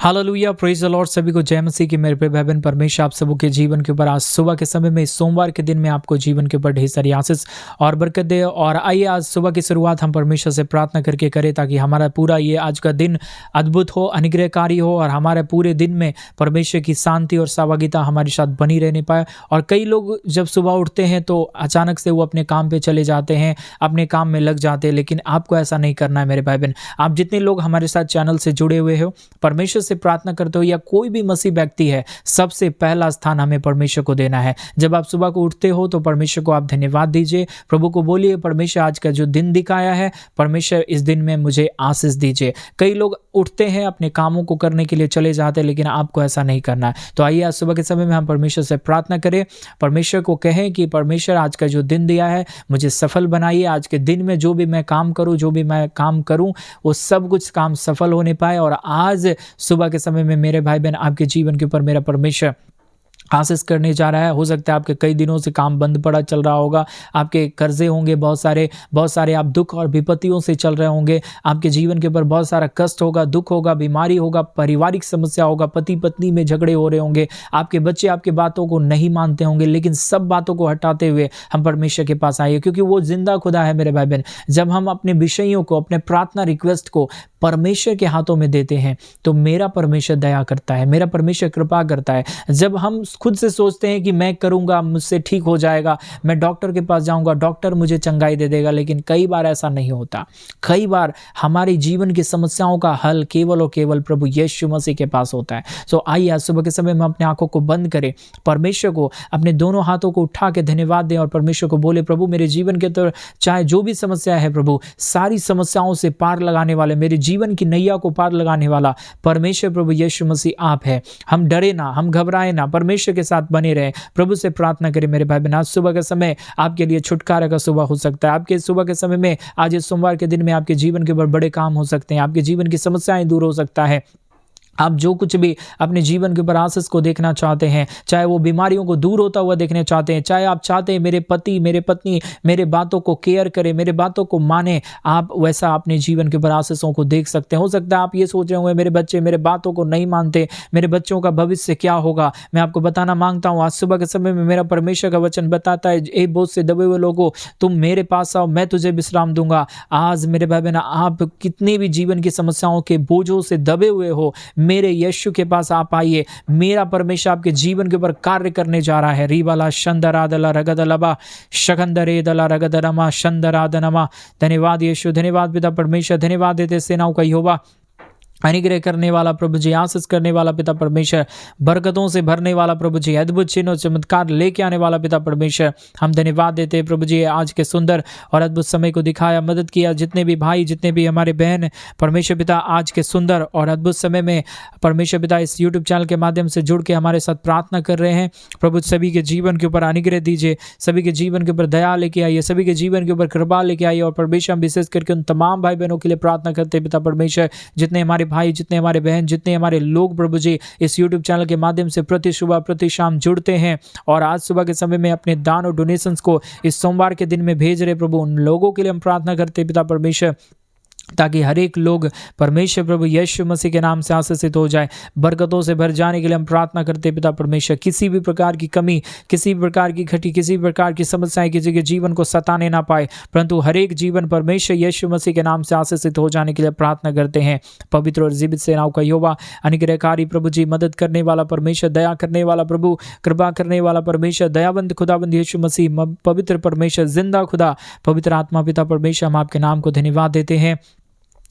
Hallelujah, praise the Lord. सभी को जय मसीह की। मेरे प्रिय भाई बहन, परमेश्वर आप सबों के जीवन के ऊपर आज सुबह के समय में, इस सोमवार के दिन में आपको जीवन के ऊपर ढेर सारी आशीष और बरकत दे। और आइए आज सुबह की शुरुआत हम परमेश्वर से प्रार्थना करके करें, ताकि हमारा पूरा ये आज का दिन अद्भुत हो, अनुग्रहकारी हो, और हमारे पूरे दिन में परमेश्वर की शांति और सहभागिता हमारे साथ बनी रहने पाए। और कई लोग जब सुबह उठते हैं तो अचानक से वो अपने काम पे चले जाते हैं, अपने काम में लग जाते हैं, लेकिन आपको ऐसा नहीं करना है मेरे भाई बहन। आप जितने लोग हमारे साथ चैनल से जुड़े हुए हो, परमेश्वर से प्रार्थना करते हो, या कोई भी मसीह व्यक्ति है, सबसे पहला स्थान हमें परमेश्वर को देना है। जब आप सुबह को उठते हो तो परमेश्वर को आप धन्यवाद दीजिए, प्रभु को बोलिए, परमेश्वर आज का जो दिन दिखाया है, परमेश्वर इस दिन में मुझे आशीष दीजिए। कई लोग उठते हैं, अपने कामों को करने के लिए चले जाते हैं, लेकिन आपको ऐसा नहीं करना है। तो आइए आज सुबह के समय में हम परमेश्वर से प्रार्थना करें, परमेश्वर को कहें कि परमेश्वर आज का जो दिन दिया है मुझे सफल बनाइए। आज के दिन में जो भी मैं काम करूं, वो सब कुछ काम सफल होने पाए। और आज सुबह के समय में मेरे भाई बहन, आपके जीवन के ऊपर मेरा परमेश्वर आशीष करने जा रहा है। हो सकता है आपके कई दिनों से काम बंद पड़ा चल रहा होगा, आपके कर्जे होंगे बहुत सारे, आप दुख और विपत्तियों से चल रहे होंगे, आपके जीवन के ऊपर बहुत सारा कष्ट होगा, दुख होगा, बीमारी होगा, पारिवारिक समस्या होगा, पति पत्नी में झगड़े हो रहे होंगे, आपके बच्चे आपके बातों को नहीं मानते होंगे। लेकिन सब बातों को हटाते हुए हम परमेश्वर के पास आइए, क्योंकि वो जिंदा खुदा है मेरे भाई बहन। जब हम अपने विषयों को, अपने प्रार्थना रिक्वेस्ट को परमेश्वर के हाथों में देते हैं तो मेरा परमेश्वर दया करता है, मेरा परमेश्वर कृपा करता है। जब हम खुद से सोचते हैं कि मैं करूंगा, मुझसे ठीक हो जाएगा, मैं डॉक्टर के पास जाऊंगा, डॉक्टर मुझे चंगाई दे देगा, लेकिन कई बार ऐसा नहीं होता। कई बार हमारी जीवन की समस्याओं का हल केवल और केवल प्रभु यीशु मसीह के पास होता है। सो आइए आज सुबह के समय में अपने आंखों को बंद करें, परमेश्वर को अपने दोनों हाथों को उठा के धन्यवाद दें और परमेश्वर को बोले, प्रभु मेरे जीवन के अंदर चाहे जो भी समस्या है, प्रभु सारी समस्याओं से पार लगाने वाले, मेरे जीवन की नैया को पार लगाने वाला परमेश्वर प्रभु यीशु मसीह आप है। हम डरे ना, हम घबराए ना, परमेश्वर के साथ बने रहे। प्रभु से प्रार्थना करें मेरे भाई बहन। आज सुबह का समय आपके लिए छुटकारा का सुबह हो सकता है। आपके सुबह के समय में, आज इस सोमवार के दिन में आपके जीवन के ऊपर बड़े काम हो सकते हैं, आपके जीवन की समस्याएं दूर हो सकता है। आप जो कुछ भी अपने जीवन के ऊपर आशीष को देखना चाहते हैं, चाहे वो बीमारियों को दूर होता हुआ देखना चाहते हैं, चाहे आप चाहते हैं मेरे पति मेरे पत्नी मेरे बातों को केयर करें, मेरे बातों को माने, आप वैसा अपने जीवन के ऊपर आशीषों को देख सकते हैं। हो सकता है आप ये सोच रहे होंगे, मेरे बच्चे मेरे बातों को नहीं मानते, मेरे बच्चों का भविष्य क्या होगा। मैं आपको बताना मांगता हूँ, आज सुबह के समय में मेरा परमेश्वर का वचन बताता है, ए बोझ से दबे हुए लोगों, तुम मेरे पास आओ, मैं तुझे विश्राम दूंगा। आज मेरे भाई बहन, आप कितनी भी जीवन की समस्याओं के बोझों से दबे हुए हो, मेरे यीशु के पास आप आइए। मेरा परमेश्वर आपके जीवन के ऊपर कार्य करने जा रहा है। रीवाला शंदरादला रगदलबा शकंदरेदला रगदरमा शंदरादनमा। धन्यवाद यीशु, धन्यवाद पिता परमेश्वर, धन्यवाद देते सेनाओं का यहोवा, अनुग्रह करने वाला प्रभु जी, आशीष करने वाला पिता परमेश्वर, बरकतों से भरने वाला प्रभु जी, अद्भुत चिन्ह चमत्कार लेके आने वाला पिता परमेश्वर, हम धन्यवाद देते हैं प्रभु जी। आज के सुंदर और अद्भुत समय को दिखाया, मदद किया, जितने भी भाई, जितने भी हमारे बहन, परमेश्वर पिता आज के सुंदर और अद्भुत समय में परमेश्वर पिता इस यूट्यूब चैनल के माध्यम से जुड़ के हमारे साथ प्रार्थना कर रहे हैं, प्रभु सभी के जीवन के ऊपर अनुग्रह दीजिए, सभी के जीवन के ऊपर दया लेके आइए, सभी के जीवन के ऊपर कृपा लेके आइए। और परमेश्वर हम विशेष करके उन तमाम भाई बहनों के लिए प्रार्थना करते हैं पिता परमेश्वर, जितने हमारे भाई, जितने हमारे बहन, जितने हमारे लोग प्रभु जी इस YouTube चैनल के माध्यम से प्रति सुबह प्रति शाम जुड़ते हैं और आज सुबह के समय में अपने दान और डोनेशंस को इस सोमवार के दिन में भेज रहे प्रभु, उन लोगों के लिए हम प्रार्थना करते हैं पिता परमेश्वर, ताकि हर एक लोग परमेश्वर प्रभु यीशु मसीह के नाम से आशीषित हो जाए, बरकतों से भर जाने के लिए हम प्रार्थना करते हैं पिता परमेश्वर। किसी भी प्रकार की कमी, किसी भी प्रकार की घटी, किसी भी प्रकार की समस्याएं किसी के जीवन को सताने ना पाए, परंतु हर एक जीवन परमेश्वर यीशु मसीह के नाम से आशीषित हो जाने के लिए प्रार्थना करते हैं। पवित्र और जीवित सेनाओं का यहोवा, अनुग्रहकारी प्रभु जी, मदद करने वाला परमेश्वर, दया करने वाला प्रभु, कृपा करने वाला परमेश्वर, दयाबंद खुदाबंद यीशु मसीह, पवित्र परमेश्वर, जिंदा खुदा, पवित्र आत्मा पिता परमेश्वर, हम आपके नाम को धन्यवाद देते हैं।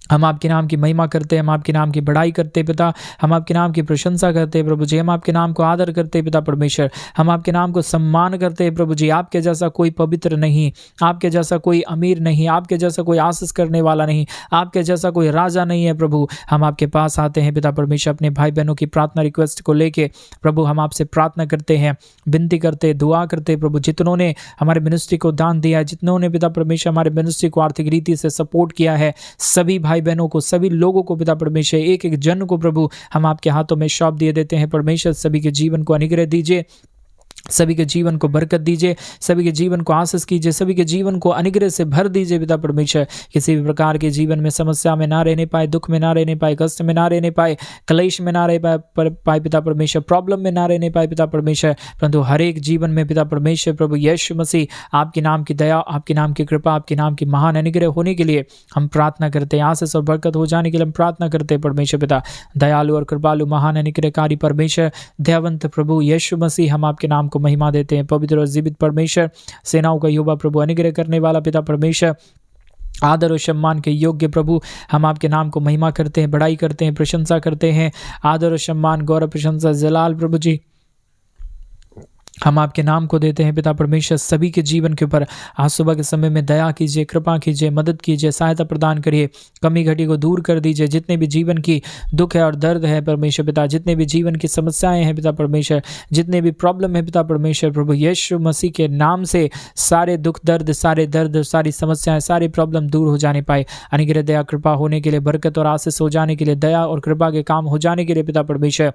हम आपके नाम की महिमा करते हैं, हम आपके नाम की बड़ाई करते हैं पिता, हम आपके नाम की प्रशंसा करते हैं प्रभु जी, हम आपके नाम को आदर करते हैं पिता परमेश्वर, हम आपके नाम को सम्मान करते हैं प्रभु जी। आपके जैसा कोई पवित्र नहीं, आपके जैसा कोई अमीर नहीं, आपके जैसा कोई आशीष करने वाला नहीं, आपके जैसा कोई राजा नहीं है प्रभु। हम आपके पास आते हैं पिता परमेश्वर, अपने भाई बहनों की प्रार्थना रिक्वेस्ट को लेके प्रभु, हम आपसे प्रार्थना करते हैं, विनती करते, दुआ करते प्रभु, जितनों ने हमारे मिनिस्ट्री को दान दिया है, जितनों ने पिता परमेश्वर हमारे मिनिस्ट्री को आर्थिक रीति से सपोर्ट किया है, सभी भाई बहनों को, सभी लोगों को पिता परमेश्वर, एक एक जन को प्रभु हम आपके हाथों में सौंप दिए देते हैं। परमेश्वर सभी के जीवन को अनुग्रह दीजिए, सभी के जीवन को बरकत दीजिए, सभी के जीवन को आशीष कीजिए, सभी के जीवन को अनुग्रह से भर दीजिए पिता परमेश्वर। किसी भी प्रकार के जीवन में समस्या में ना रहने पाए, दुख में ना रहने पाए, कष्ट में ना रहने पाए, क्लेश में ना रह पाए पिता परमेश्वर, प्रॉब्लम में ना रहने पाए पिता परमेश्वर, परंतु हर एक जीवन में पिता परमेश्वर प्रभु यीशु मसीह आपके नाम की दया, आपके नाम की कृपा, आपके नाम की महान अनुग्रह होने के लिए हम प्रार्थना करते हैं। आशीष और बरकत हो जाने के लिए हम प्रार्थना करते हैं परमेश्वर पिता। दयालु और कृपालु महान अनुग्रहकारी परमेश्वर, दयावंत प्रभु यीशु मसीह, हम आपके नाम को महिमा देते हैं। पवित्र और जीवित परमेश्वर, सेनाओं का यहोवा प्रभु, अनुग्रह करने वाला पिता परमेश्वर, आदर और सम्मान के योग्य प्रभु, हम आपके नाम को महिमा करते हैं, बड़ाई करते हैं, प्रशंसा करते हैं। आदर और सम्मान, गौरव, प्रशंसा, जलाल प्रभु जी हम आपके नाम को देते हैं पिता परमेश्वर। सभी के जीवन के ऊपर आज सुबह के समय में दया कीजिए, कृपा कीजिए, मदद कीजिए, सहायता प्रदान करिए, कमी घटी को दूर कर दीजिए। जितने भी जीवन की दुख है और दर्द है परमेश्वर पिता, जितने भी जीवन की समस्याएं हैं पिता परमेश्वर, जितने भी प्रॉब्लम है पिता परमेश्वर प्रभु यीशु मसीह के नाम से सारे दुख दर्द, सारे दर्द, सारी समस्याएं, सारी प्रॉब्लम दूर हो जाने पाए। अनुग्रह, दया, कृपा होने के लिए, बरकत और आशीष हो जाने के लिए, दया और कृपा के काम हो जाने के लिए पिता परमेश्वर,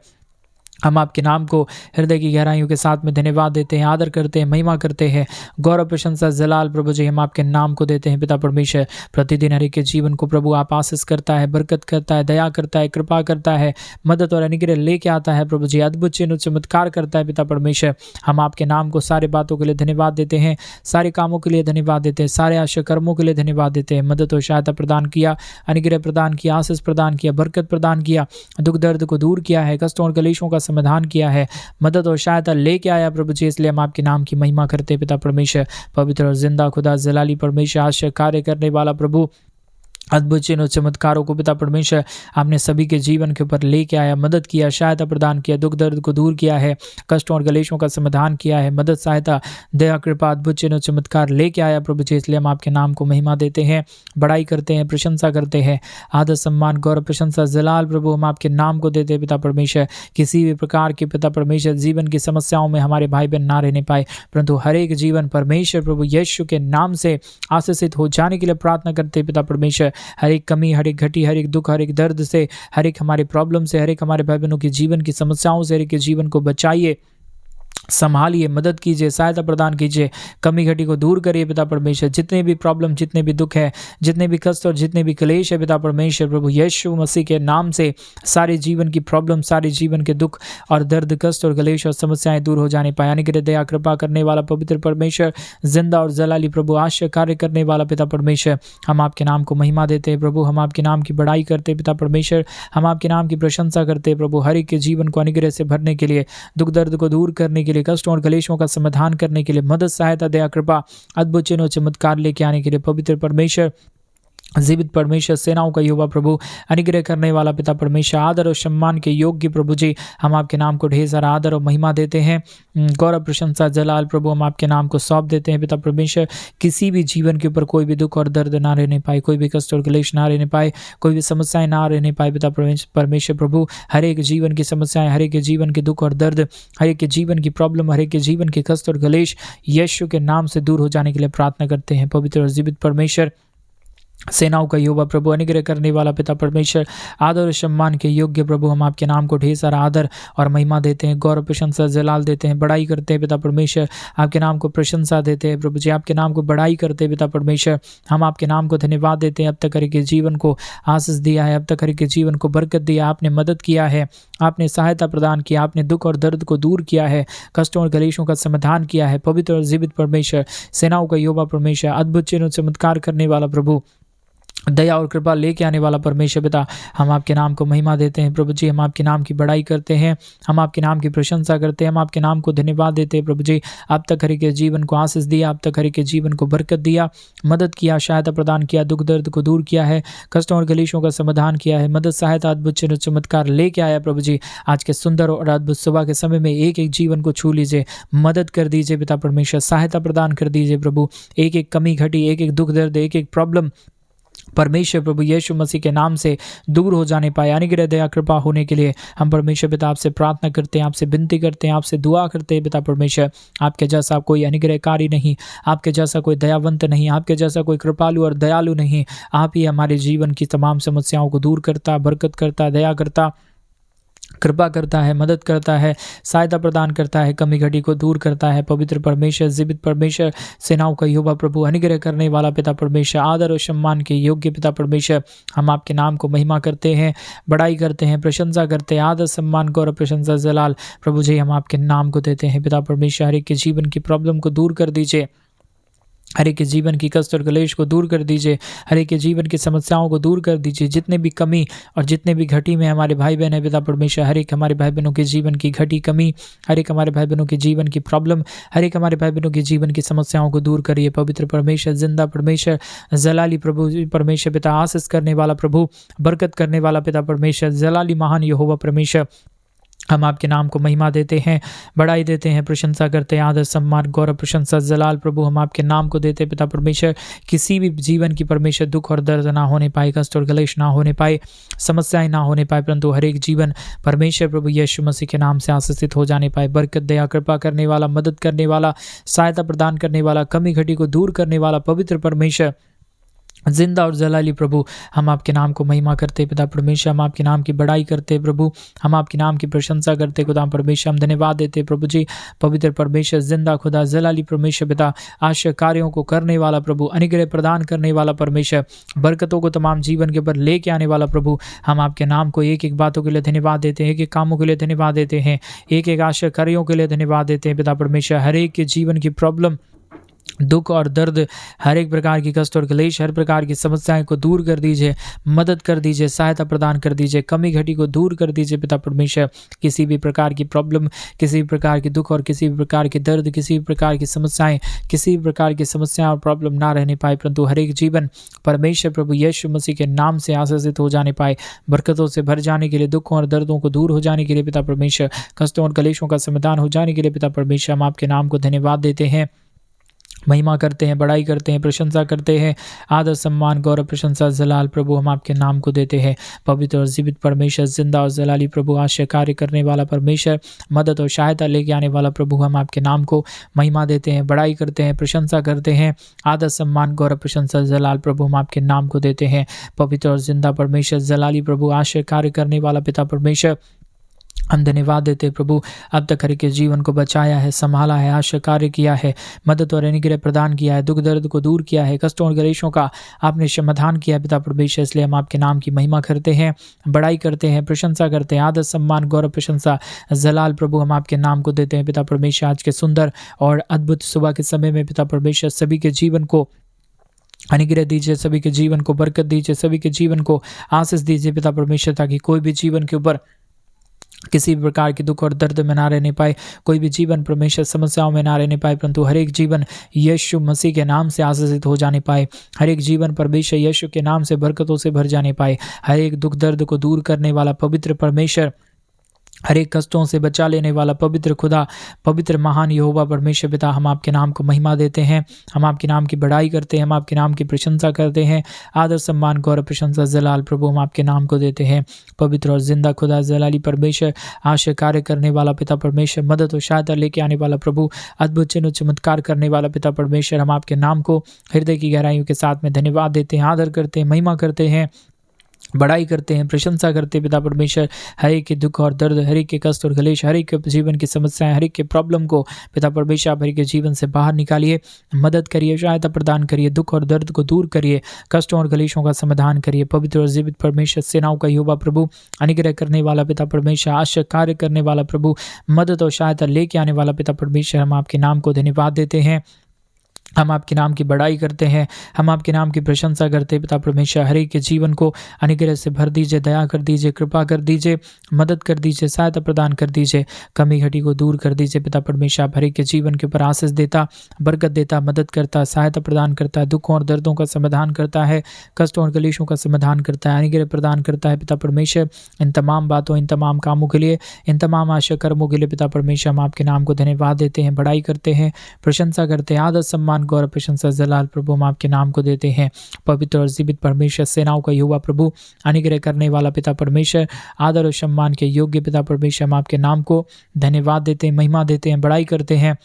हम आपके नाम को हृदय की गहराइयों के साथ में धन्यवाद देते हैं, आदर करते हैं, महिमा करते हैं। गौरव, प्रशंसा, जलाल प्रभु जी हम आपके नाम को देते हैं पिता परमेश्वर। प्रतिदिन हर एक के जीवन को प्रभु आप आशीष करता है, बरकत करता है, दया करता है, कृपा करता है, मदद और अनुग्रह लेके आता है प्रभु जी, अद्भुत चिन्ह चमत्कार करता है पिता परमेश्वर। हम आपके नाम को सारे बातों के लिए धन्यवाद देते हैं, सारे कामों के लिए धन्यवाद देते हैं, सारे आशय कर्मों के लिए धन्यवाद देते हैं। मदद और सहायता प्रदान किया, अनुग्रह प्रदान किया, आशीष प्रदान किया, बरकत प्रदान किया, दुख दर्द को दूर किया है, कष्टों और कलेशों का समाधान किया है, मदद और सहायता लेके आया प्रभु जी। इसलिए हम आपके नाम की महिमा करते हैं पिता परमेश्वर। पवित्र और जिंदा खुदा, जलाली परमेश्वर, आश्चर्य कार्य करने वाला प्रभु, अद्भुत चिन्ह और चमत्कारों को पिता परमेश्वर आपने सभी के जीवन के ऊपर लेके आया, मदद किया, सहायता प्रदान किया, दुख दर्द को दूर किया है, कष्टों और कलेशों का समाधान किया है, मदद, सहायता, दया, कृपा, अद्भुत चिन्ह और चमत्कार लेके आया प्रभु जी। इसलिए हम आपके नाम को महिमा देते हैं, बड़ाई करते हैं, प्रशंसा करते हैं। आदर, सम्मान, गौरव, प्रशंसा, जलाल प्रभु हम आपके नाम को देते हैं पिता परमेश्वर। किसी भी प्रकार के पिता परमेश्वर जीवन की समस्याओं में हमारे भाई बहन ना रहने पाए, परंतु हर एक जीवन परमेश्वर प्रभु यीशु के नाम से आशीषित हो जाने के लिए प्रार्थना करते हैं पिता परमेश्वर। हर एक कमी, हर एक घटी, हर एक दुख, हर एक दर्द से, हर एक हमारे प्रॉब्लम से, हर एक हमारे भाई बहनों के जीवन की समस्याओं से हर एक के जीवन को बचाइए, संभालिए, मदद कीजिए, सहायता प्रदान कीजिए, कमी घटी को दूर करिए पिता परमेश्वर। जितने भी प्रॉब्लम, जितने भी दुख है, जितने भी कष्ट और जितने भी क्लेश है पिता परमेश्वर प्रभु यीशु मसीह के नाम से सारे जीवन की प्रॉब्लम, सारे जीवन के दुख और दर्द, कष्ट और क्लेश और समस्याएं दूर हो जाने पाए। अनुग्रह, दया, कृपा करने वाला पवित्र परमेश्वर, जिंदा और जलाली प्रभु, आश्चर्य कार्य करने वाला पिता परमेश्वर, हम आपके नाम को महिमा देते हैं प्रभु। हम आपके नाम की बड़ाई करते हैं पिता परमेश्वर। हम आपके नाम की प्रशंसा करते हैं प्रभु। हर एक के जीवन को अनुग्रह से भरने के लिए, दुख दर्द को दूर करने के लिए, कष्टों और कलेशों का समाधान करने के लिए, मदद, सहायता, दया, कृपा, अद्भुत चिन्ह और चमत्कार लेके आने के लिए पवित्र परमेश्वर, जीवित परमेश्वर, सेनाओं का यहोवा प्रभु, अनुग्रह करने वाला पिता परमेश्वर, आदर और सम्मान के योग्य प्रभु जी हम आपके नाम को ढेर सारा आदर और महिमा देते हैं। गौरव, प्रशंसा, जलाल प्रभु हम आपके नाम को सौंप देते हैं पिता परमेश्वर। किसी भी जीवन के ऊपर कोई भी दुख और दर्द ना रहने पाए, कोई भी कष्ट और क्लेश ना रहने पाए, कोई भी समस्याएं ना रहने पाए पिता परमेश्वर प्रभु। हर एक जीवन की समस्याएं, हर एक के जीवन के दुख और दर्द, हर एक के जीवन की प्रॉब्लम, हर एक के जीवन के कष्ट और क्लेश यीशु के नाम से दूर हो जाने के लिए प्रार्थना करते हैं। पवित्र और जीवित परमेश्वर, सेनाओं का यहोवा प्रभु, अनुग्रह करने वाला पिता परमेश्वर, आदर और सम्मान के योग्य प्रभु हम आपके नाम को ढेर सारा आदर और महिमा देते हैं, गौरव, प्रशंसा, जलाल देते हैं, बड़ाई करते हैं पिता परमेश्वर। आपके नाम को प्रशंसा देते हैं प्रभु जी, आपके नाम को बड़ाई करते हैं पिता परमेश्वर। हम आपके नाम को धन्यवाद देते हैं। अब तक हर एक के जीवन को आशीष दिया है, अब तक हर एक के जीवन को बरकत दिया, आपने मदद किया है, आपने सहायता प्रदान किया, आपने दुख और दर्द को दूर किया है, कष्टों और कलेशों का समाधान किया है। पवित्र और जीवित परमेश्वर, सेनाओं का यहोवा परमेश्वर, अद्भुत चिन्ह चमत्कार करने वाला प्रभु, दया और कृपा लेके आने वाला परमेश्वर पिता, हम आपके नाम को महिमा देते हैं प्रभु जी। हम आपके नाम की बड़ाई करते हैं, हम आपके नाम की प्रशंसा करते हैं, हम आपके नाम को धन्यवाद देते हैं प्रभु जी। अब तक हर एक के जीवन को आशीष दिया, अब तक हर एक के जीवन को बरकत दिया, मदद किया, सहायता प्रदान किया, दुख दर्द को दूर किया है, कष्टों और कलेशों का समाधान किया है, मदद, सहायता, अद्भुत चिन्ह चमत्कार लेके आया प्रभु जी। आज के सुंदर और अद्भुत सुबह के समय में एक एक जीवन को छू लीजिए, मदद कर दीजिए पिता परमेश्वर, सहायता प्रदान कर दीजिए प्रभु। एक एक कमी घटी, एक एक दुख दर्द, एक एक प्रॉब्लम परमेश्वर प्रभु यीशु मसीह के नाम से दूर हो जाने पाए। अनुग्रह, दया, कृपा होने के लिए हम परमेश्वर पिता आपसे प्रार्थना करते हैं, आपसे विनती करते हैं, आपसे दुआ करते हैं पिता परमेश्वर। आपके जैसा कोई अनुग्रहकारी नहीं, आपके जैसा कोई दयावंत नहीं, आपके जैसा कोई कृपालु और दयालु नहीं। आप ही हमारे जीवन की तमाम समस्याओं को दूर करता, बरकत करता, दया करता, कृपा करता है, मदद करता है, सहायता प्रदान करता है, कमी घटी को दूर करता है। पवित्र परमेश्वर, जीवित परमेश्वर, सेनाओं का यहोवा प्रभु, अनुग्रह करने वाला पिता परमेश्वर, आदर और सम्मान के योग्य पिता परमेश्वर, हम आपके नाम को महिमा करते हैं, बड़ाई करते हैं, प्रशंसा करते हैं। आदर, सम्मान, गौरव, प्रशंसा, जलाल प्रभु जी हम आपके नाम को देते हैं। पिता परमेश्वर, हर एक के जीवन की प्रॉब्लम को दूर कर दीजिए, हर एक के जीवन की कष्ट और क्लेश को दूर कर दीजिए, हर एक के जीवन की समस्याओं को दूर कर दीजिए। जितने भी कमी और जितने भी घटी में हमारे भाई बहन है पिता परमेश्वर, हर एक हमारे भाई बहनों के जीवन की घटी कमी, हर एक हमारे भाई बहनों के जीवन की प्रॉब्लम, हर एक हमारे भाई बहनों के जीवन की समस्याओं को दूर करिए। पवित्र परमेश्वर, जिंदा परमेश्वर, जलाली प्रभु परमेश्वर पिता, आशीष करने वाला प्रभु, बरकत करने वाला पिता परमेश्वर, जलाली महान यहोवा परमेश्वर, हम आपके नाम को महिमा देते हैं, बड़ाई देते हैं, प्रशंसा करते हैं। आदर, सम्मान, गौरव, प्रशंसा, जलाल प्रभु हम आपके नाम को देते हैं। पिता परमेश्वर, किसी भी जीवन की परमेश्वर दुख और दर्द ना होने पाए, कष्ट और क्लेश ना होने पाए, समस्याएं ना होने पाए, परंतु हर एक जीवन परमेश्वर प्रभु यीशु मसीह के नाम से आशीषित हो जाने पाए। बरकत, दया, कृपा करने वाला, मदद करने वाला, सहायता प्रदान करने वाला, कमी घटी को दूर करने वाला पवित्र परमेश्वर, जिंदा और जलाली प्रभु, हम आपके नाम को महिमा करते पिता परमेश्वर, हम आपके नाम की बड़ाई करते प्रभु, हम आपके नाम की प्रशंसा करते खुदा परमेश्वर, हम धन्यवाद देते प्रभु जी। पवित्र परमेश्वर, जिंदा खुदा, जलाली परमेश्वर पिता, आश्चर्य कार्यों को करने वाला प्रभु, अनुग्रह प्रदान करने वाला परमेश्वर, बरकतों को तमाम जीवन के ऊपर लेके आने वाला प्रभु, हम आपके नाम को एक एक बातों के लिए धन्यवाद देते हैं, एक एक कामों के लिए धन्यवाद देते हैं, एक एक आश्चर्य कार्यों के लिए धन्यवाद देते हैं पिता परमेश्वर। हर एक के जीवन की प्रॉब्लम, दुख और दर्द, हर एक प्रकार की कष्ट और क्लेश, हर प्रकार की समस्याएं को दूर कर दीजिए, मदद कर दीजिए, सहायता प्रदान कर दीजिए, कमी घटी को दूर कर दीजिए पिता परमेश्वर। किसी भी प्रकार की प्रॉब्लम, किसी भी प्रकार की दुख और किसी भी प्रकार की दर्द, किसी भी प्रकार की समस्याएं, किसी भी प्रकार की समस्याएं और प्रॉब्लम ना रहने पाए, परंतु हर एक जीवन परमेश्वर प्रभु यीशु मसीह के नाम से आशीषित हो जाने पाए, बरकतों से भर जाने के लिए, दुखों और दर्दों को दूर हो जाने के लिए पिता परमेश्वर, कष्टों और क्लेशों का समाधान हो जाने के लिए पिता परमेश्वर, हम आपके नाम को धन्यवाद देते हैं, महिमा करते हैं, बड़ाई करते हैं, प्रशंसा करते हैं। आदर, सम्मान, गौरव, प्रशंसा, जलाल प्रभु हम आपके नाम को देते हैं। पवित्र और जीवित परमेश्वर, जिंदा और जलाली प्रभु, आश्चर्य कार्य करने वाला परमेश्वर, मदद और सहायता लेके आने वाला प्रभु, हम आपके नाम को महिमा देते हैं, बड़ाई करते हैं, प्रशंसा करते हैं। आदर, सम्मान, गौरव, प्रशंसा, जलाल प्रभु हम आपके नाम को देते हैं। पवित्र और जिंदा परमेश्वर, जलाली प्रभु, आश्चर्य कार्य करने वाला पिता परमेश्वर, हम धन्यवाद देते प्रभु, अब तक हर के जीवन को बचाया है, संभाला है, आश्चर्य कार्य किया है, मदद और अनुग्रह प्रदान किया है, दुख दर्द को दूर किया है, कष्टों और क्लेशों का आपने समाधान किया पिता परमेश्वर। इसलिए हम आपके नाम की महिमा करते हैं, बड़ाई करते हैं, प्रशंसा करते हैं। आदर, सम्मान, गौरव, प्रशंसा, जलाल प्रभु हम आपके नाम को देते हैं पिता परमेश्वर। आज के सुंदर और अद्भुत सुबह के समय में पिता परमेश्वर, सभी के जीवन को अनुग्रह दीजिए, सभी के जीवन को बरकत दीजिए, सभी के जीवन को आशीष दीजिए पिता परमेश्वर, ताकि कोई भी जीवन के ऊपर किसी भी प्रकार के दुख और दर्द में ना रहने पाए, कोई भी जीवन परमेश्वर समस्याओं में ना रहने पाए, परंतु हर एक जीवन यीशु मसीह के नाम से आशीषित हो जाने पाए, हर एक जीवन परमेश्वर यीशु के नाम से बरकतों से भर जाने पाए। हर एक दुख दर्द को दूर करने वाला पवित्र परमेश्वर, हर एक कष्टों से बचा लेने वाला पवित्र खुदा, पवित्र महान यहोवा परमेश्वर पिता, हम आपके नाम को महिमा देते हैं, हम आपके नाम की बड़ाई करते हैं, हम आपके नाम की प्रशंसा करते हैं। आदर, सम्मान, गौरव, प्रशंसा, जलाल प्रभु हम आपके नाम को देते हैं। पवित्र और जिंदा खुदा, जलाली परमेश्वर, आश्चर्य कार्य करने वाला पिता परमेश्वर, मदद और सहायता लेके आने वाला प्रभु, अद्भुत चिन्ह चमत्कार करने वाला पिता परमेश्वर, हम आपके नाम को हृदय की गहराइयों के साथ में धन्यवाद देते हैं, आदर करते हैं, महिमा करते हैं, बड़ाई करते हैं, प्रशंसा करते हैं पिता परमेश्वर। हर एक के दुख और दर्द, हर एक के कष्ट और क्लेश, हर एक के जीवन की समस्याएं, हर एक के प्रॉब्लम को पिता परमेश्वर आप हर एक के जीवन से बाहर निकालिए, मदद करिए, सहायता प्रदान करिए, दुख और दर्द को दूर करिए, कष्टों और क्लेशों का समाधान करिए। पवित्र और जीवित परमेश्वर, सेनाओं का यहोवा प्रभु, अनुग्रह करने वाला पिता परमेश्वर, आश्चर्य कार्य करने वाला प्रभु, मदद और सहायता लेके आने वाला पिता परमेश्वर, हम आपके नाम को धन्यवाद देते हैं, हम आपके नाम की बड़ाई करते हैं, हम आपके नाम की प्रशंसा करते हैं पिता परमेश्वर। हर एक के जीवन को अनुग्रह से भर दीजिए, दया कर दीजिए, कृपा कर दीजिए, मदद कर दीजिए, सहायता प्रदान कर दीजिए, कमी घटी को दूर कर दीजिए पिता परमेश्वर। आप हर एक के जीवन के ऊपर आशीष देता, बरकत देता, मदद करता, सहायता प्रदान करता है, दुखों और दर्दों का समाधान करता है, कष्टों और क्लेशों का समाधान करता है, अनुग्रह प्रदान करता है पिता परमेश्वर। इन तमाम बातों, इन तमाम कामों के लिए, इन तमाम आशा कर्मों के लिए पिता परमेश्वर, हम आपके नाम को धन्यवाद देते हैं, बड़ाई करते हैं, प्रशंसा करते हैं। आदर, सम्मान, गौरव, प्रशंसा, जलाल प्रभु हम आपके नाम को देते हैं। पवित्र और जीवित परमेश्वर, सेनाओं का यहोवा प्रभु, अनुग्रह करने वाला पिता परमेश्वर, आदर और सम्मान के योग्य पिता परमेश्वर, हम आपके नाम को धन्यवाद देते हैं, महिमा देते हैं, बड़ाई करते हैं,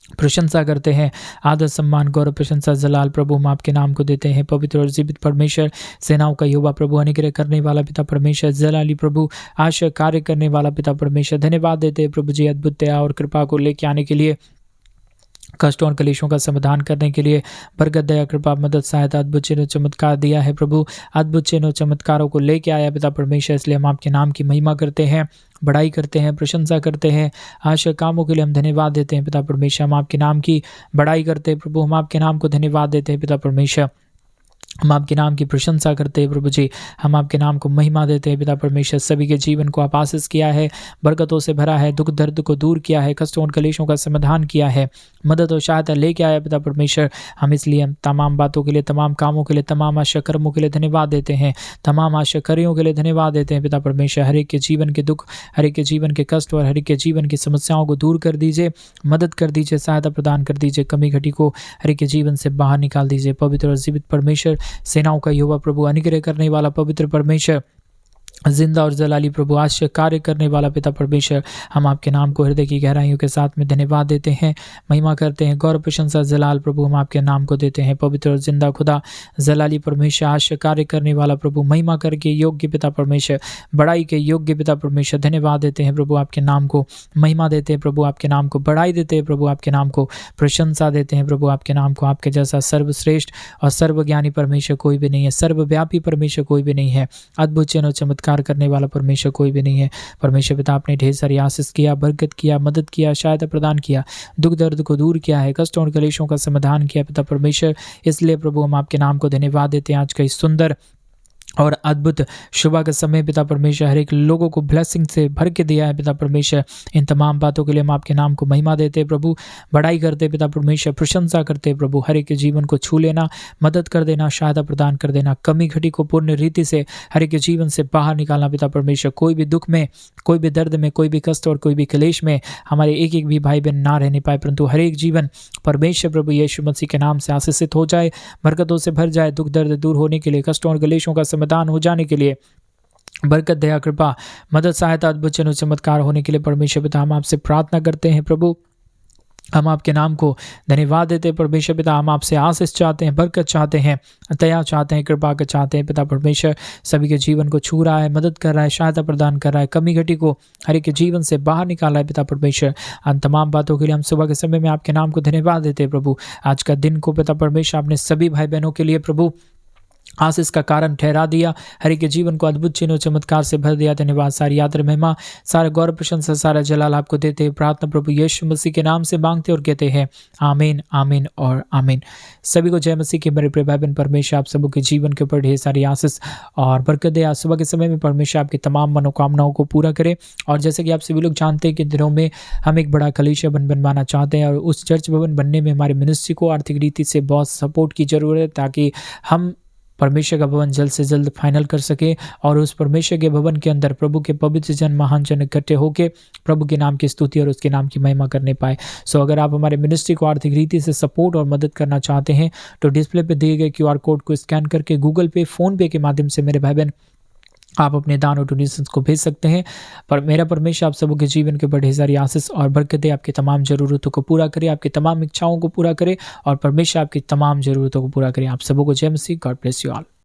प्रशंसा करते हैं। आदर सम्मान गौरव प्रशंसा जलाल प्रभु हम आपके नाम को देते हैं। पवित्र और जीवित परमेश्वर, सेनाओं का यहोवा प्रभु, अनुग्रह करने वाला पिता परमेश्वर, जलाली प्रभु, आशा कार्य करने वाला पिता परमेश्वर, धन्यवाद देते हैं प्रभु जी अद्भुत दया और कृपा को लेके आने के लिए, कष्टों और कलेशों का समाधान करने के लिए, बरकत दया कृपा मदद सहायता अद्भुत चिन्ह और चमत्कार दिया है प्रभु। अद्भुत चिन्ह और चमत्कारों को लेके आया पिता परमेश्वर, इसलिए हम आपके नाम की महिमा करते हैं, बड़ाई करते हैं, प्रशंसा करते हैं। आशा कामों के लिए हम धन्यवाद देते हैं पिता परमेश्वर। हम आपके नाम की बड़ाई करते हैं प्रभु, हम आपके नाम को धन्यवाद देते हैं पिता परमेश्वर। हम आपके नाम की प्रशंसा करते हैं प्रभु जी, हम आपके नाम को महिमा देते हैं पिता परमेश्वर। सभी के जीवन को आप आशीष किया है, बरकतों से भरा है, दुख दर्द को दूर किया है, कष्टों और कलेशों का समाधान किया है, मदद और सहायता लेके आया पिता परमेश्वर। हम इसलिए हम तमाम बातों के लिए, तमाम कामों के लिए, तमाम आशा कर्मों के लिए धन्यवाद देते हैं, तमाम आशा कार्यों के लिए धन्यवाद देते हैं पिता परमेश्वर। हर एक के जीवन के दुख, हर एक के जीवन के कष्ट और हर एक के जीवन की समस्याओं को दूर कर दीजिए, मदद कर दीजिए, सहायता प्रदान कर दीजिए, कमी घटी को हर एक के जीवन से बाहर निकाल दीजिए। पवित्र और जीवित परमेश्वर, सेनाओं का यहोवा प्रभु, अनुग्रह करने वाला पवित्र परमेश्वर, जिंदा और जलाली प्रभु, आश्चर्य कार्य करने वाला पिता परमेश्वर, हम आपके नाम को हृदय की गहराइयों के साथ में धन्यवाद देते हैं, महिमा करते हैं, गौरव प्रशंसा जलाल प्रभु हम आपके नाम को देते हैं। पवित्र और जिंदा खुदा, जलाली परमेश्वर, आश्चर्य कार्य करने वाला प्रभु, महिमा करके योग्य पिता परमेश्वर, बड़ाई के योग्य पिता परमेश्वर, धन्यवाद देते हैं प्रभु, आपके नाम को महिमा देते हैं प्रभु, आपके नाम को बड़ाई देते हैं प्रभु, आपके नाम को प्रशंसा देते हैं प्रभु, आपके नाम को। आपके जैसा सर्वश्रेष्ठ और सर्वज्ञानी परमेश्वर कोई भी नहीं है, सर्वव्यापी परमेश्वर कोई भी नहीं है, अद्भुत चिन्ह और चमत्कार करने वाला परमेश्वर कोई भी नहीं है। परमेश्वर पिता, आपने ढेर सारी आशीष किया, बरकत किया, मदद किया, सहायता प्रदान किया, दुख दर्द को दूर किया है, कष्टों और कलेशों का समाधान किया पिता परमेश्वर। इसलिए प्रभु हम आपके नाम को धन्यवाद देते हैं। आज का इस सुंदर और अद्भुत सुबह के समय पिता परमेश्वर हर एक लोगों को ब्लेसिंग से भर के दिया है पिता परमेश्वर। इन तमाम बातों के लिए हम आपके नाम को महिमा देते हैं प्रभु, बड़ाई करते हैं पिता परमेश्वर, प्रशंसा करते हैं प्रभु। हर एक के जीवन को छू लेना, मदद कर देना, सहायता प्रदान कर देना, कमी घटी को पूर्ण रीति से हर एक के जीवन से बाहर निकालना पिता परमेश्वर। कोई भी दुख में, कोई भी दर्द में, कोई भी कष्ट और कोई भी क्लेश में हमारे एक एक भी भाई बहन ना रहने पाए, परंतु हर एक जीवन परमेश्वर प्रभु यीशु मसीह के नाम से आशीषित हो जाए, बरकतों से भर जाए, दुख दर्द दूर होने के लिए, कष्टों और क्लेशों का समाधान हो जाने के लिए, बरकत दया कृपा मदद सहायता अद्भुत चिन्ह चमत्कार होने के लिए परमेश्वर पिता हम आपसे प्रार्थना करते हैं प्रभु। हम आपके नाम को धन्यवाद देते हैं परमेश्वर पिता। हम आपसे आशीष चाहते हैं, बरकत चाहते हैं, दया चाहते हैं, कृपा का चाहते हैं पिता परमेश्वर। सभी के जीवन को छू रहा है, मदद कर रहा है, सहायता प्रदान कर रहा है, कमी घटी को हर एक के जीवन से बाहर निकाल रहा है पिता परमेश्वर। उन तमाम बातों के लिए हम सुबह के समय में आपके नाम को धन्यवाद देते हैं प्रभु। आज का दिन को पिता परमेश्वर आपने सभी भाई बहनों के लिए प्रभु आशीष का कारण ठहरा दिया, हर एक के जीवन को अद्भुत चिन्ह और चमत्कार से भर दिया। धन्यवाद, सारी यात्रा महिमा, सारा गौरव प्रशंसा, सारा जलाल आपको देते हैं। प्रार्थना प्रभु यीशु मसीह के नाम से मांगते और कहते हैं आमीन, आमीन और आमीन। सभी को जय मसीह की मेरे प्रिय भाई बहन। परमेश्वर आप सबों के जीवन के ऊपर ढेर सारी आशीष और बरकत दे। आज सुबह के समय में परमेश्वर आपकी तमाम मनोकामनाओं को पूरा करे। और जैसे कि आप सभी लोग जानते हैं कि दिनों में हम एक बड़ा कलीसिया भवन बनवाना चाहते हैं और उस चर्च भवन बनने में हमारे मिनिस्ट्री को आर्थिक रीति से बहुत सपोर्ट की जरूरत है, ताकि हम परमेश्वर का भवन जल्द से जल्द फाइनल कर सके और उस परमेश्वर के भवन के अंदर प्रभु के पवित्र जन, महान जन इकट्ठे होकर प्रभु के नाम की स्तुति और उसके नाम की महिमा करने पाए। सो अगर आप हमारे मिनिस्ट्री को आर्थिक रीति से सपोर्ट और मदद करना चाहते हैं तो डिस्प्ले पे दिए गए QR कोड को स्कैन करके गूगल पे, फोन पे के माध्यम से मेरे भाई बहन आप अपने दान और डोनेशंस को भेज सकते हैं। पर मेरा परमेश्वर आप सबों के जीवन के बड़े सारी आशीष और बरकतें, आपकी तमाम ज़रूरतों को पूरा करे, आपकी तमाम इच्छाओं को पूरा करे और परमेश्वर आपकी तमाम ज़रूरतों को पूरा करे। आप सबों को जय मसीह। God bless you all.